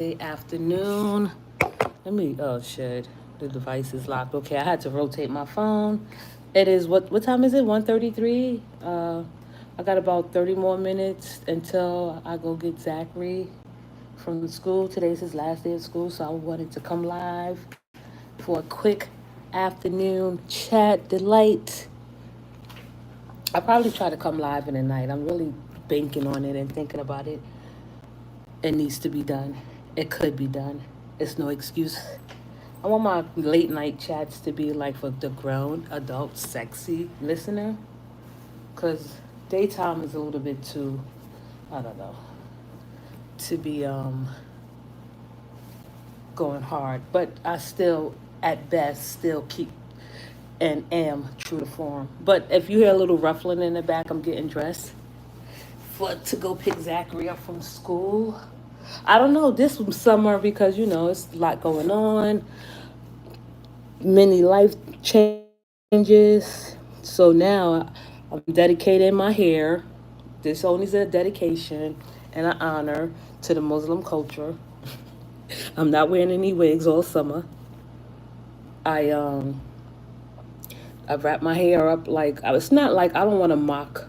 afternoon. Oh shit, the device is locked. Okay, I had to rotate my phone. It is, what time is it? 1:33. I got about 30 more minutes until I go get Zachary from school. Today's his last day of school, so I wanted to come live for a quick afternoon chat delight. I probably try to come live in the night. I'm really banking on it and thinking about it. It needs to be done. It could be done. It's no excuse. I want my late night chats to be like for the grown, adult, sexy listener. Because daytime is a little bit too, I don't know, to be going hard. But I still, at best, still keep and am true to form. But if you hear a little ruffling in the back, I'm getting dressed to go pick Zachary up from school. I don't know, this summer, because it's a lot going on, many life changes. So now I'm dedicating my hair. This only is a dedication and an honor to the Muslim culture. I'm not wearing any wigs all summer. I um I wrap my hair up like, it's not like I don't want to mock,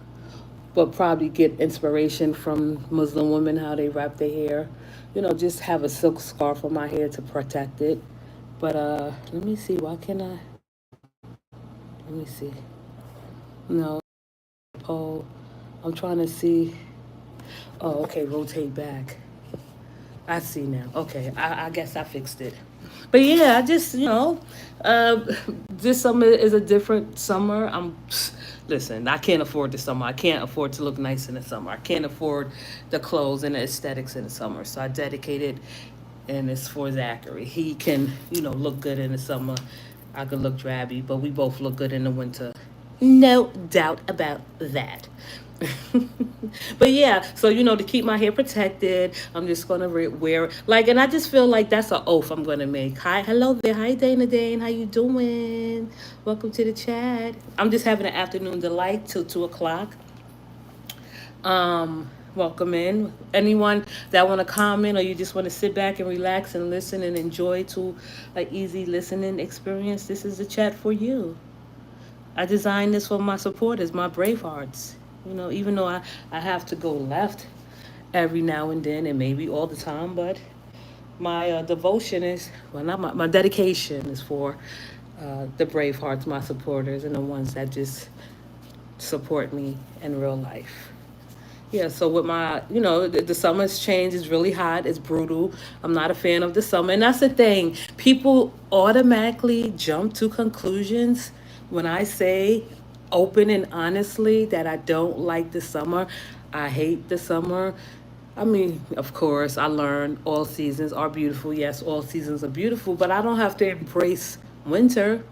but probably get inspiration from Muslim women how they wrap their hair. Just have a silk scarf on my hair to protect it. But let me see. Why can I? Let me see. No, oh, I'm trying to see. Oh, okay. Rotate back. I see now. Okay, I guess I fixed it. But yeah, I just uh, this summer is a different summer. Listen. I can't afford the summer. I can't afford to look nice in the summer. I can't afford the clothes and the aesthetics in the summer. So I dedicated, and it's for Zachary. He can look good in the summer. I could look drabby, but we both look good in the winter. No doubt about that. But yeah, so to keep my hair protected, I'm just gonna wear like, and I just feel like that's an oath I'm gonna make. Hi, hello there. Hi, Dana Dane. How you doing? Welcome to the chat. I'm just having an afternoon delight till 2 o'clock. Welcome in. Anyone that want to comment, or you just want to sit back and relax and listen and enjoy to an easy listening experience, this is the chat for you. I designed this for my supporters, my brave hearts. Even though I have to go left every now and then, and maybe all the time, but my devotion is, well, not my dedication is for the brave hearts, my supporters, and the ones that just support me in real life. Yeah, so with my, the summer's changed. It's really hot. It's brutal. I'm not a fan of the summer. And that's the thing. People automatically jump to conclusions when I say open and honestly that I don't like the summer. I hate the summer. I mean, of course, I learned all seasons are beautiful. Yes, all seasons are beautiful, but I don't have to embrace winter.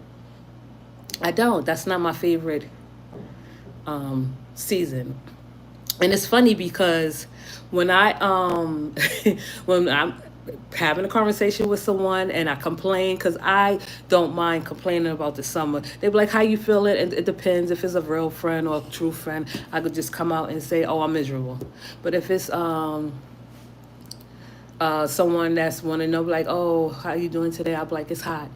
I don't. That's not my favorite season. And it's funny because when I when I'm having a conversation with someone and I complain, because I don't mind complaining about the summer. They be like, "How you feeling?" And it depends if it's a real friend or a true friend. I could just come out and say, "Oh, I'm miserable." But if it's someone that's want to know, like, "Oh, how you doing today?" I'll be like, "It's hot."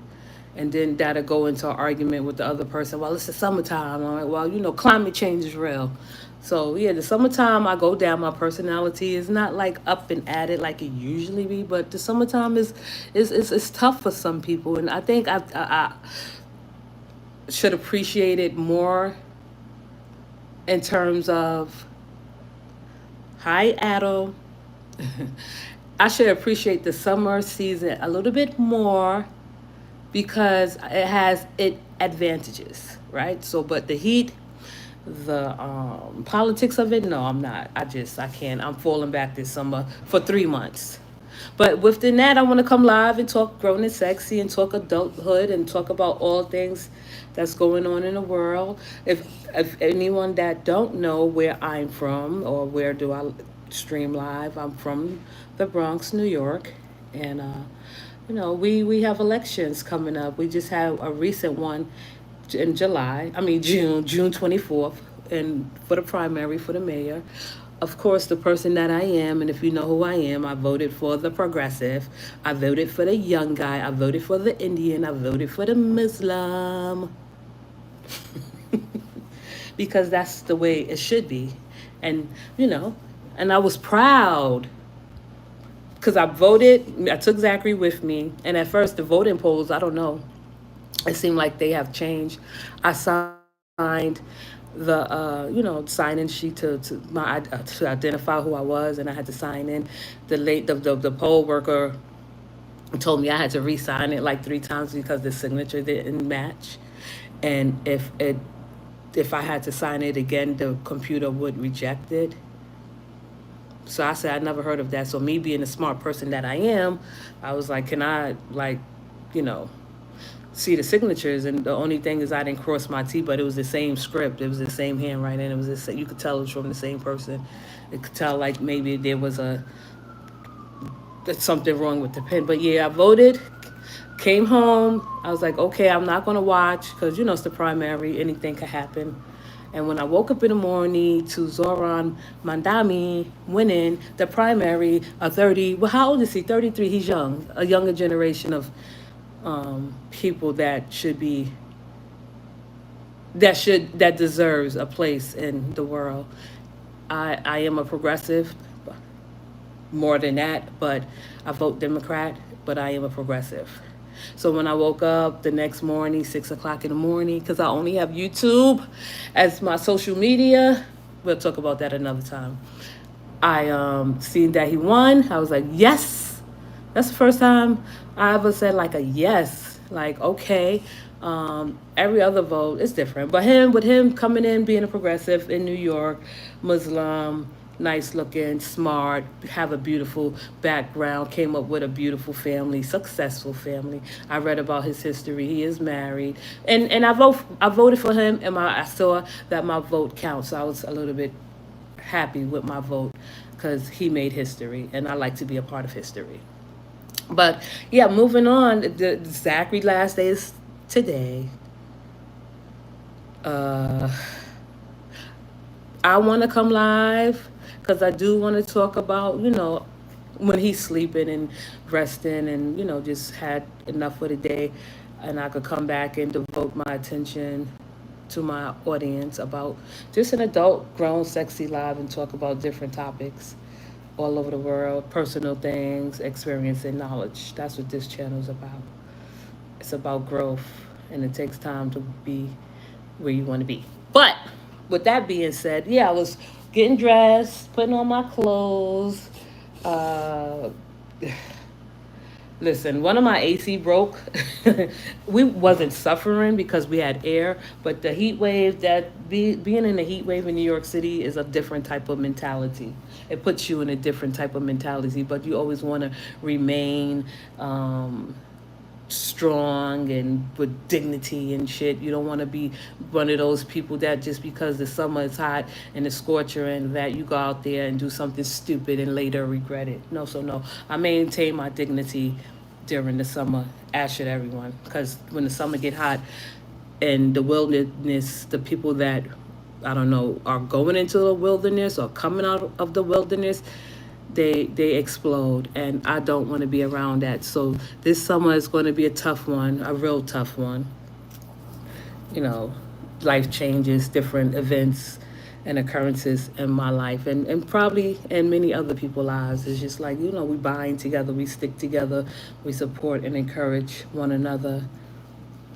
And then that'll go into an argument with the other person. Well, it's the summertime. I'm like, well, climate change is real. So yeah, the summertime I go down. My personality is not like up and at it like it usually be, but the summertime is tough for some people, and I think I should appreciate it more in terms of, hi Adam. I should appreciate the summer season a little bit more because it has it advantages, right? So, but the heat, the politics of it, no, I'm not. I can't. I'm falling back this summer for 3 months. But within that, I want to come live and talk grown and sexy and talk adulthood and talk about all things that's going on in the world. If anyone that don't know where I'm from or where do I stream live, I'm from the Bronx, New York, and we have elections coming up. We just had a recent one in June 24th, and for the primary for the mayor. Of course, the person that I am, and if you know who I am, I voted for the progressive. I voted for the young guy. I voted for the Indian. I voted for the Muslim. Because that's the way it should be. And, you know, and I was proud because I voted. I took Zachary with me. And at first, the voting polls, I don't know, it seemed like they have changed. I signed the sign-in sheet to identify who I was, and I had to sign in. The poll worker told me I had to re-sign it like 3 times because the signature didn't match, and if I had to sign it again, the computer would reject it. So I said I never heard of that. So me being the smart person that I am, I was like, can I you know, see the signatures? And the only thing is I didn't cross my T, but it was the same script. It was the same handwriting. It was you could tell it was from the same person. It could tell like maybe there was something wrong with the pen. But yeah, I voted. Came home. I was like, okay, I'm not gonna watch because it's the primary. Anything could happen. And when I woke up in the morning to Zoran Mandami winning the primary, a 30, well, how old is he? 33. He's young, a younger generation of people that deserves a place in the world. I am a progressive, more than that, but I vote Democrat, but I am a progressive. So when I woke up the next morning, 6 o'clock in the morning, because I only have YouTube as my social media, we'll talk about that another time. I seen that he won. I was like, yes. That's the first time I ever said like a yes. Like, okay. Every other vote is different. But with him coming in, being a progressive in New York, Muslim, nice looking, smart, have a beautiful background, came up with a beautiful family, successful family. I read about his history. He is married. And I voted for him, and I saw that my vote counts. So I was a little bit happy with my vote because he made history, and I like to be a part of history. But yeah, moving on. The Zachary last day is today. Uh, I want to come live because I do want to talk about when he's sleeping and resting and just had enough for the day, and I could come back and devote my attention to my audience about just an adult, grown, sexy live and talk about different topics all over the world, personal things, experience, and knowledge. That's what this channel is about. It's about growth, and it takes time to be where you want to be. But with that being said, yeah, I was getting dressed, putting on my clothes. Uh, Listen, one of my AC broke. We wasn't suffering because we had air, but the heat wave being in the heat wave in New York City is a different type of mentality. It puts you in a different type of mentality, but you always want to remain strong and with dignity and shit. You don't want to be one of those people that just because the summer is hot and it's scorcher and that you go out there and do something stupid and later regret it. No, so no. I maintain my dignity during the summer, as should everyone. Because when the summer get hot and the wilderness, the people that I don't know are going into the wilderness or coming out of the wilderness, they explode, and I don't want to be around that. So this summer is going to be a tough one, a real tough one. You know, life changes, different events and occurrences in my life, and probably in many other people's lives. It's just like we bind together, we stick together, we support and encourage one another.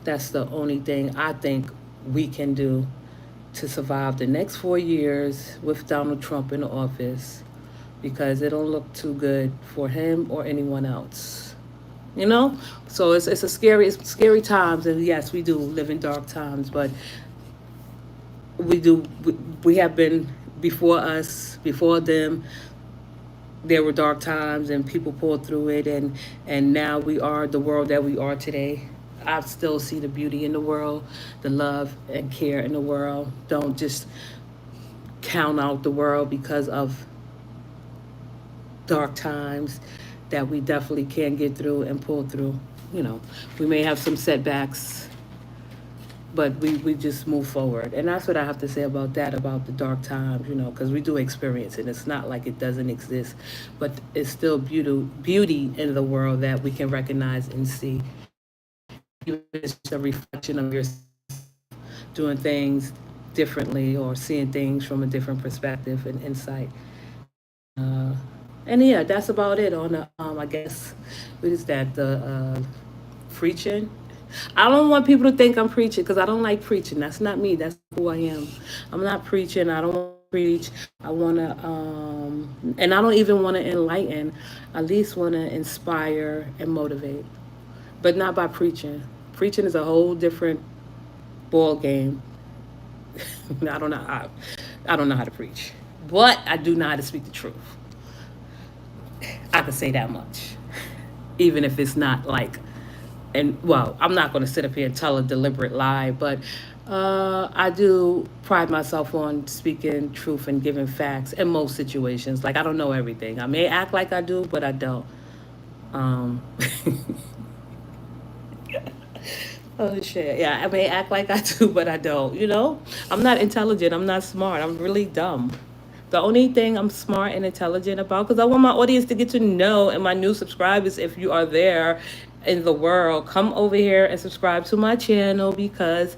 That's the only thing I think we can do to survive the next 4 years with Donald Trump in office, because it don't look too good for him or anyone else. So it's a scary times, and yes, we do live in dark times, but we have been before us, before them. There were dark times, and people pulled through it, and now we are the world that we are today. I still see the beauty in the world, the love and care in the world. Don't just count out the world because of dark times that we definitely can get through and pull through. We may have some setbacks, but we just move forward. And that's what I have to say about that, about the dark times, because we do experience it. It's not like it doesn't exist, but it's still beauty in the world that we can recognize and see. Even if it's just a reflection of yourself doing things differently or seeing things from a different perspective and insight. Uh, and yeah, that's about it on the, I guess, what is that, the preaching. I don't want people to think I'm preaching because I don't like preaching. That's not me. That's who I am. I'm not preaching. I don't want to preach. I want to, and I don't even want to enlighten. I at least want to inspire and motivate, but not by preaching. Preaching is a whole different ball game. I don't know. I don't know how to preach, but I do know how to speak the truth. I can say that much, even if it's not like, and well, I'm not going to sit up here and tell a deliberate lie, but I do pride myself on speaking truth and giving facts in most situations. Like, I don't know everything. I may act like I do, but I don't. Um, oh shit! Yeah, I may act like I do, but I don't. I'm not intelligent. I'm not smart. I'm really dumb. The only thing I'm smart and intelligent about, because I want my audience to get to know, and my new subscribers, if you are there in the world, come over here and subscribe to my channel, because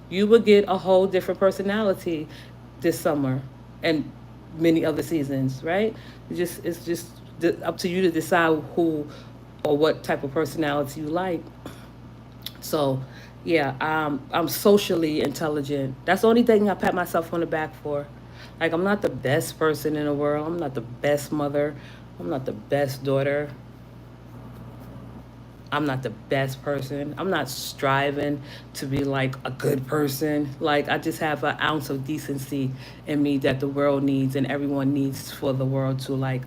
you will get a whole different personality this summer and many other seasons, right? It's just up to you to decide who or what type of personality you like. So, yeah, I'm socially intelligent. That's the only thing I pat myself on the back for. Like, I'm not the best person in the world. I'm not the best mother. I'm not the best daughter. I'm not the best person. I'm not striving to be like a good person. Like, I just have an ounce of decency in me that the world needs and everyone needs for the world to like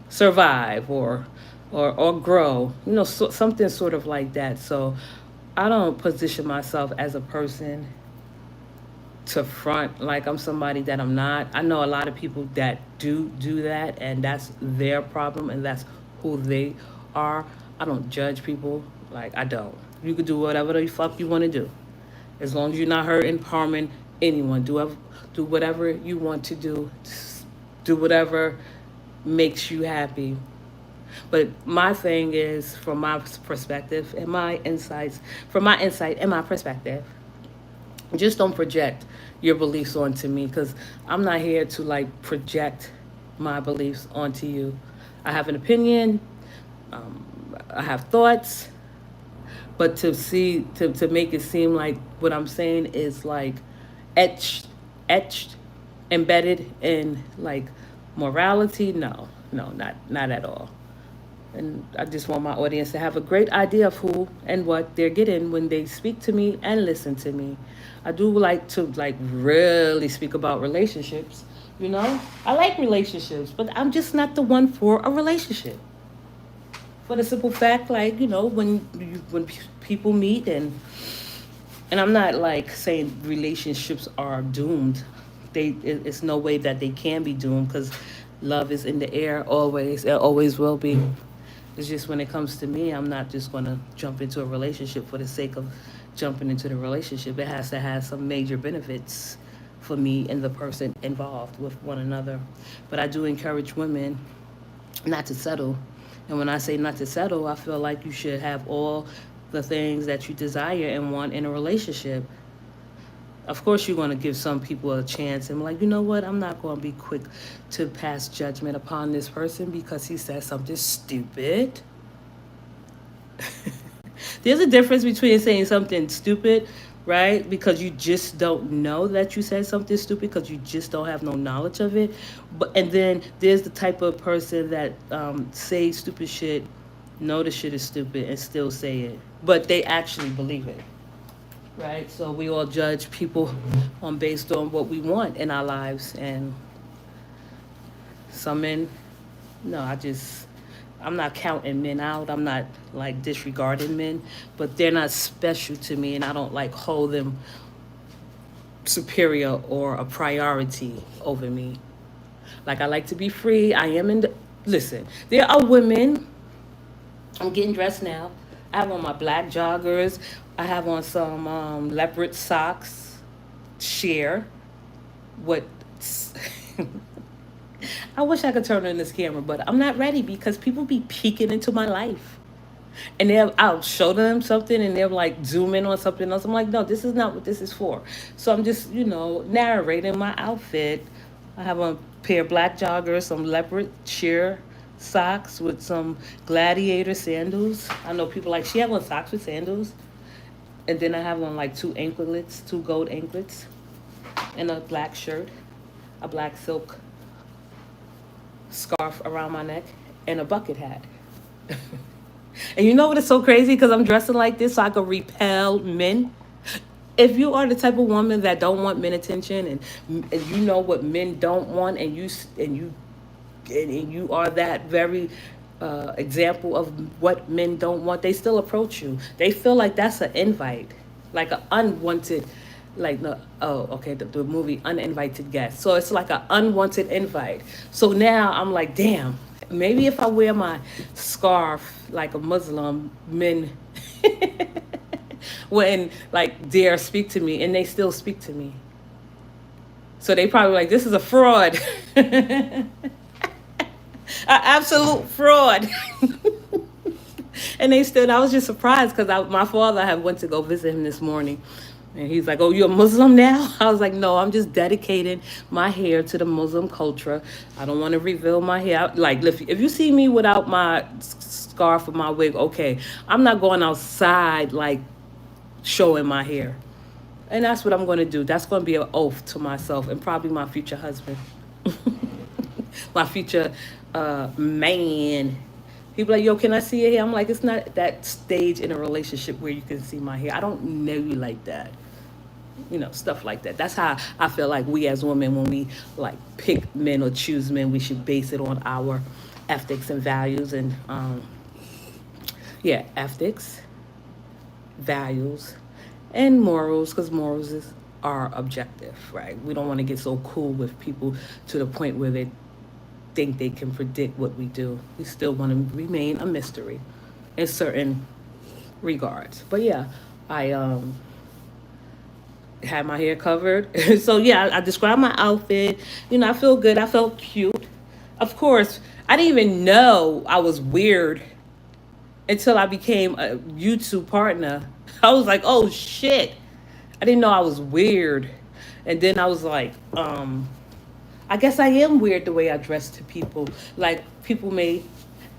survive or grow. Something sort of like that. So I don't position myself as a person to front like I'm somebody that I'm not. I know a lot of people that do that, and that's their problem, and that's who they are. I don't judge people. Like, I don't. You could do whatever the fuck you want to do, as long as you're not hurting, harming anyone. Do whatever you want to do. Do whatever makes you happy. But my thing is, from my perspective and my insights, from my insight and my perspective, just don't project your beliefs onto me, because I'm not here to like project my beliefs onto you. I have an opinion, I have thoughts, but to make it seem like what I'm saying is like etched, embedded in like morality, no, no, not at all. And I just want my audience to have a great idea of who and what they're getting when they speak to me and listen to me. I do like to like really speak about relationships. I like relationships, but I'm just not the one for a relationship. For the simple fact, like, when people meet, and I'm not like saying relationships are doomed. It's no way that they can be doomed, because love is in the air always. It always will be. It's just, when it comes to me, I'm not just going to jump into a relationship for the sake of jumping into the relationship. It has to have some major benefits for me and the person involved with one another. But I do encourage women not to settle. And when I say not to settle, I feel like you should have all the things that you desire and want in a relationship. Of course, you're going to give some people a chance and be like, you know what, I'm not going to be quick to pass judgment upon this person because he said something stupid. There's a difference between saying something stupid, right? Because you just don't know that you said something stupid, because you just don't have no knowledge of it. And then there's the type of person that say stupid shit, know the shit is stupid, and still say it, but they actually believe it. Right, so we all judge people on based on what we want in our lives, and some men, no, I'm not counting men out. I'm not like disregarding men, but they're not special to me, and I don't like hold them superior or a priority over me. Like, I like to be free. I am in the, listen, there are women, I'm getting dressed now. I have on my black joggers. I have on some leopard socks, sheer. What? I wish I could turn on this camera, but I'm not ready because people be peeking into my life. And I'll show them something and they'll like zoom in on something else. I'm like, no, this is not what this is for. So I'm just, narrating my outfit. I have a pair of black joggers, some leopard sheer socks with some gladiator sandals. I know people like, she have on socks with sandals. And then I have on like two gold anklets, and a black shirt, a black silk scarf around my neck, and a bucket hat. And you know what is so crazy? Because I'm dressing like this so I can repel men. If you are the type of woman that don't want men attention, and you know what men don't want, and you are that very example of what men don't want, they still approach you. They feel like that's an invite, like an unwanted, like the the movie Uninvited Guest. So it's like an unwanted invite. So now I'm like, damn, maybe if I wear my scarf like a Muslim, men wouldn't like dare speak to me, and they still speak to me. So they probably like, this is a fraud. An absolute fraud. And they still, I was just surprised because my father had went to go visit him this morning. And he's like, oh, you're a Muslim now? I was like, no, I'm just dedicating my hair to the Muslim culture. I don't want to reveal my hair. Like, if you see me without my scarf or my wig, okay. I'm not going outside, like, showing my hair. And that's what I'm going to do. That's going to be an oath to myself and probably my future husband. My future man. People like, yo, can I see your hair? I'm like, it's not that stage in a relationship where you can see my hair. I don't know you like that. Stuff like that. That's how I feel like we as women, when we like pick men or choose men, we should base it on our ethics and values. And ethics, values, and morals, because morals are objective, right? We don't want to get so cool with people to the point where they think they can predict what we do. We still want to remain a mystery in certain regards. But yeah, I had my hair covered. So yeah, I described my outfit. I feel good. I felt cute. Of course, I didn't even know I was weird until I became a YouTube partner. I was like, oh shit. I didn't know I was weird. And then I was like, I guess I am weird the way I dress to people. Like, people may,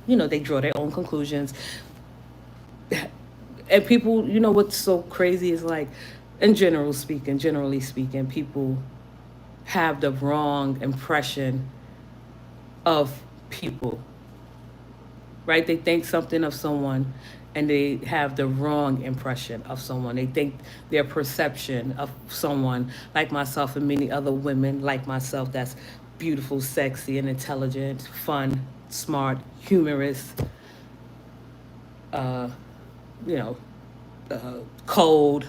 they draw their own conclusions. And people, what's so crazy is like, generally speaking, people have the wrong impression of people, right? They think something of someone and they have the wrong impression of someone. They think their perception of someone, like myself and many other women like myself, that's beautiful, sexy, and intelligent, fun, smart, humorous, cold,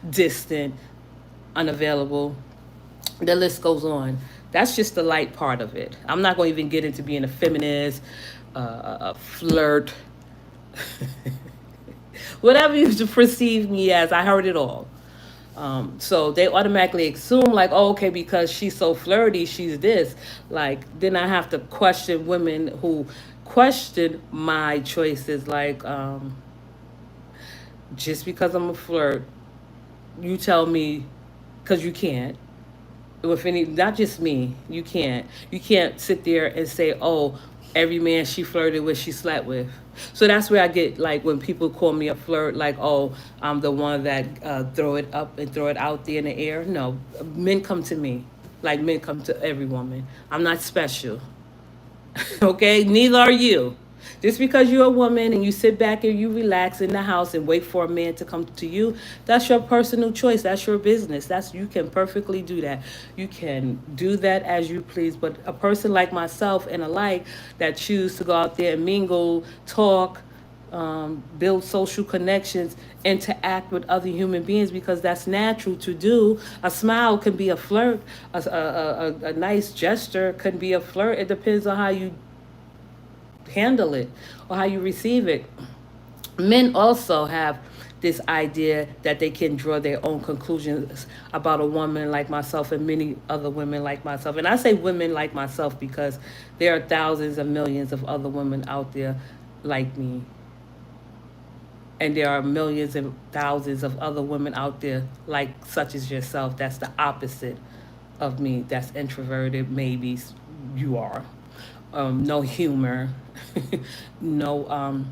distant, unavailable. The list goes on. That's just the light part of it. I'm not going to even get into being a feminist, a flirt, whatever you perceive me as. I heard it all. So they automatically assume like, oh, okay, because she's so flirty, she's this. Like, then I have to question women who question my choices. Like, just because I'm a flirt, you tell me, because you can't. With any, not just me, you can't sit there and say, oh, every man she flirted with, she slept with. So that's where I get, like, when people call me a flirt, like, oh, I'm the one that throw it up and throw it out there in the air. No, men come to me, like men come to every woman. I'm not special. Okay, neither are you. Just because you're a woman and you sit back and you relax in the house and wait for a man to come to you, that's your personal choice. That's your business. You can perfectly do that. You can do that as you please. But a person like myself and alike that choose to go out there and mingle, talk, build social connections, interact with other human beings, because that's natural to do. A smile can be a flirt. A nice gesture can be a flirt. It depends on how you handle it or how you receive it. Men also have this idea that they can draw their own conclusions about a woman like myself and many other women like myself. And I say women like myself because there are thousands and millions of other women out there like me. And there are millions and thousands of other women out there like such as yourself that's the opposite of me, that's introverted. Maybe you are. No humor, no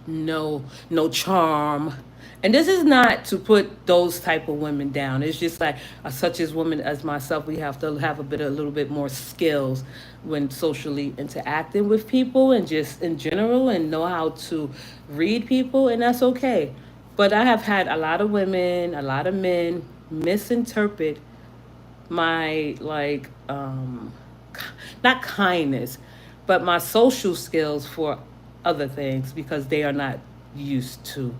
no charm. And this is not to put those type of women down. It's just like such as women as myself, we have to have a little bit more skills when socially interacting with people and just in general, and know how to read people, and that's okay. But I have had a lot of women, a lot of men misinterpret my not kindness, but my social skills for other things because they are not used to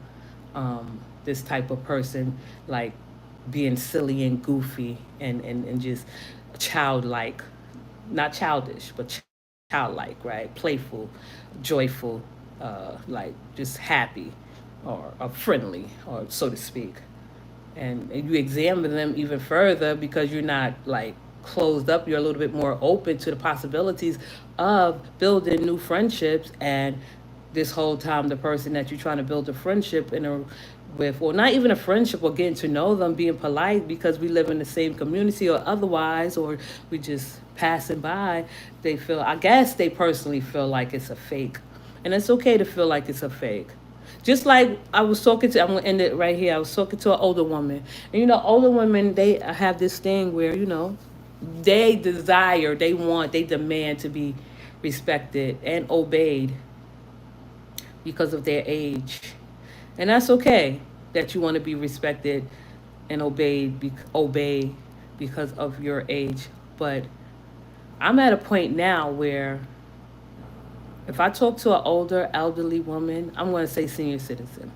this type of person, like being silly and goofy and just childlike, not childish, but childlike, right? Playful, joyful, like just happy or friendly, or so to speak. And you examine them even further because you're not like closed up, you're a little bit more open to the possibilities of building new friendships. And this whole time the person that you're trying to build a friendship in a with, or not even a friendship, or getting to know them, being polite because we live in the same community or otherwise, or we just passing by, they feel, I guess they personally feel like it's a fake. And it's okay to feel like it's a fake. Just like I was talking to, I'm gonna end it right here. I was talking to an older woman, and older women, they have this thing where they desire, they want, they demand to be respected and obeyed because of their age, and that's okay that you want to be respected and obey because of your age. But I'm at a point now where if I talk to an older, elderly woman, I'm going to say senior citizen.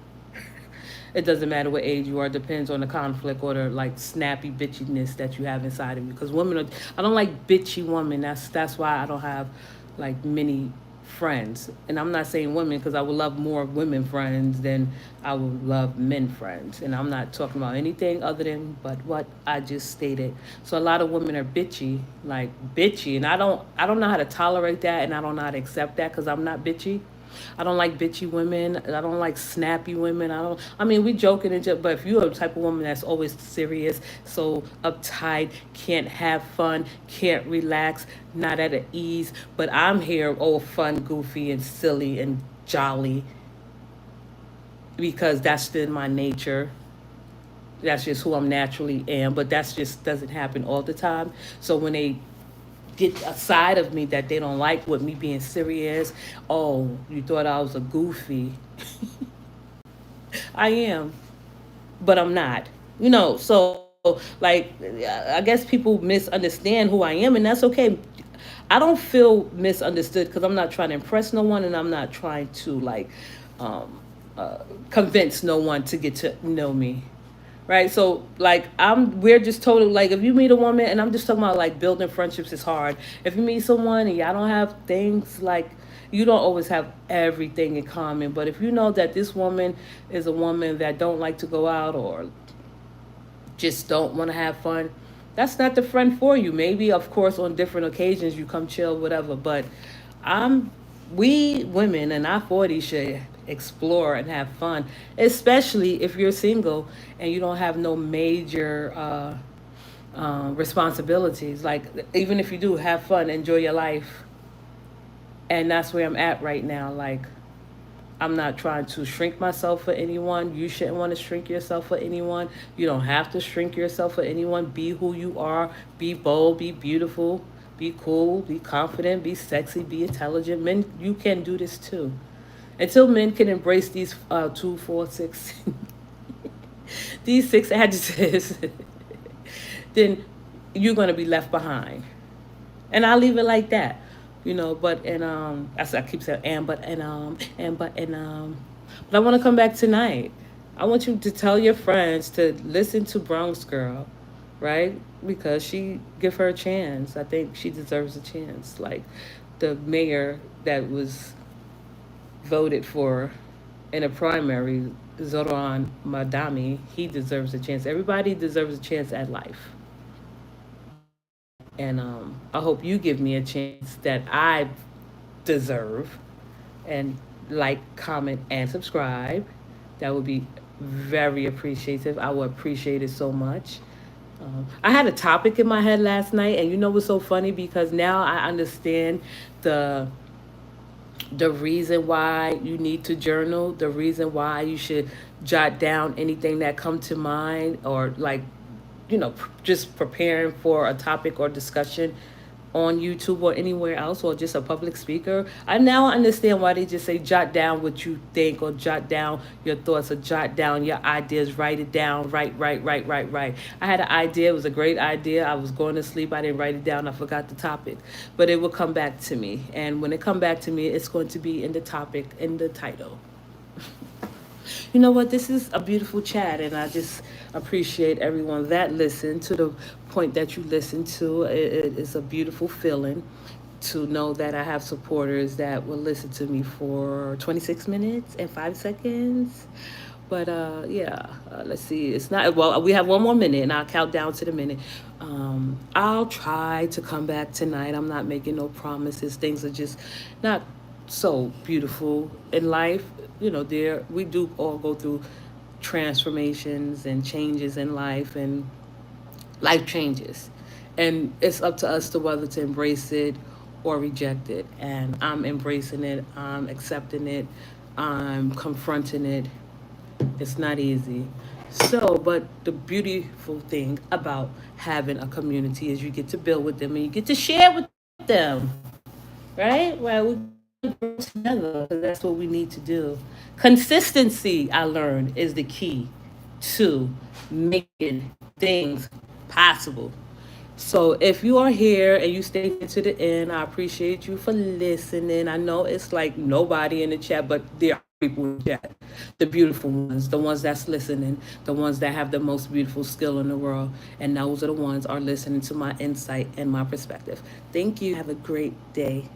It doesn't matter what age you are. It depends on the conflict or the like snappy bitchiness that you have inside of you. Because women are, I don't like bitchy women. That's why I don't have like many friends. And I'm not saying women because I would love more women friends than I would love men friends. And I'm not talking about anything other than but what I just stated. So a lot of women are bitchy, like bitchy, and I don't know how to tolerate that, and I don't know how to accept that because I'm not bitchy. I don't like bitchy women. I don't like snappy women. I don't. I mean, we joking and just, but if you're a type of woman that's always serious, so uptight, can't have fun, can't relax, not at ease, but I'm here, all fun, goofy, and silly and jolly because that's in my nature. That's just who I'm naturally am. But that's just doesn't happen all the time. So when they get a side of me that they don't like with me being serious. Oh, you thought I was a goofy. I am, but I'm not. So like I guess people misunderstand who I am, and that's okay. I don't feel misunderstood because I'm not trying to impress no one, and I'm not trying to like um, convince no one to get to know me, right? So like we're just totally like if you meet a woman, and I'm just talking about like building friendships is hard. If you meet someone and y'all don't have things like you don't always have everything in common, but if you know that this woman is a woman that don't like to go out or just don't want to have fun, that's not the friend for you. Maybe of course on different occasions you come chill, whatever, but I'm we women in our 40s should explore and have fun, especially if you're single and you don't have no major responsibilities. Like, even if you do have fun, enjoy your life. And that's where I'm at right now. Like, I'm not trying to shrink myself for anyone. You shouldn't want to shrink yourself for anyone. You don't have to shrink yourself for anyone. Be who you are. Be bold. Be beautiful. Be cool. Be confident. Be sexy. Be intelligent. Men, you can do this too. Until men can embrace these two, four, six, these six adjectives, then you're gonna be left behind. And I'll leave it like that. But and I keep saying but I want to come back tonight. I want you to tell your friends to listen to Bronx Girl, right? Because she give her a chance. I think she deserves a chance. Like the mayor that was voted for in a primary, Zoran Madami, he deserves a chance. Everybody deserves a chance at life. And I hope you give me a chance that I deserve. And like, comment, and subscribe. That would be very appreciative. I would appreciate it so much. I had a topic in my head last night, and you know what's so funny? Because now I understand the the reason why you need to journal, the reason why you should jot down anything that come to mind, or like, just preparing for a topic or discussion on YouTube or anywhere else, or just a public speaker. I now understand why they just say jot down what you think, or jot down your thoughts, or jot down your ideas, write it down, write. I had an idea, it was a great idea. I was going to sleep, I didn't write it down, I forgot the topic. But it will come back to me. And when it come back to me, it's going to be in the topic, in the title. You know what? This is a beautiful chat, and I just appreciate everyone that listened to the point that you listened to. It is a beautiful feeling to know that I have supporters that will listen to me for 26 minutes and 5 seconds. But yeah, let's see. It's not, well, we have one more minute, and I'll count down to the minute. I'll try to come back tonight. I'm not making no promises. Things are just not so beautiful in life. There we do all go through transformations and changes in life, and life changes, and it's up to us to whether to embrace it or reject it. And I'm embracing it. I'm accepting it. I'm confronting it. It's not easy. So, but the beautiful thing about having a community is you get to build with them, and you get to share with them, right? Well, we grow together, because that's what we need to do. Consistency, I learned, is the key to making things possible. So if you are here and you stayed to the end, I appreciate you for listening. I know it's like nobody in the chat, but there are people in the chat. The beautiful ones, the ones that's listening, the ones that have the most beautiful skill in the world. And those are the ones are listening to my insight and my perspective. Thank you. Have a great day.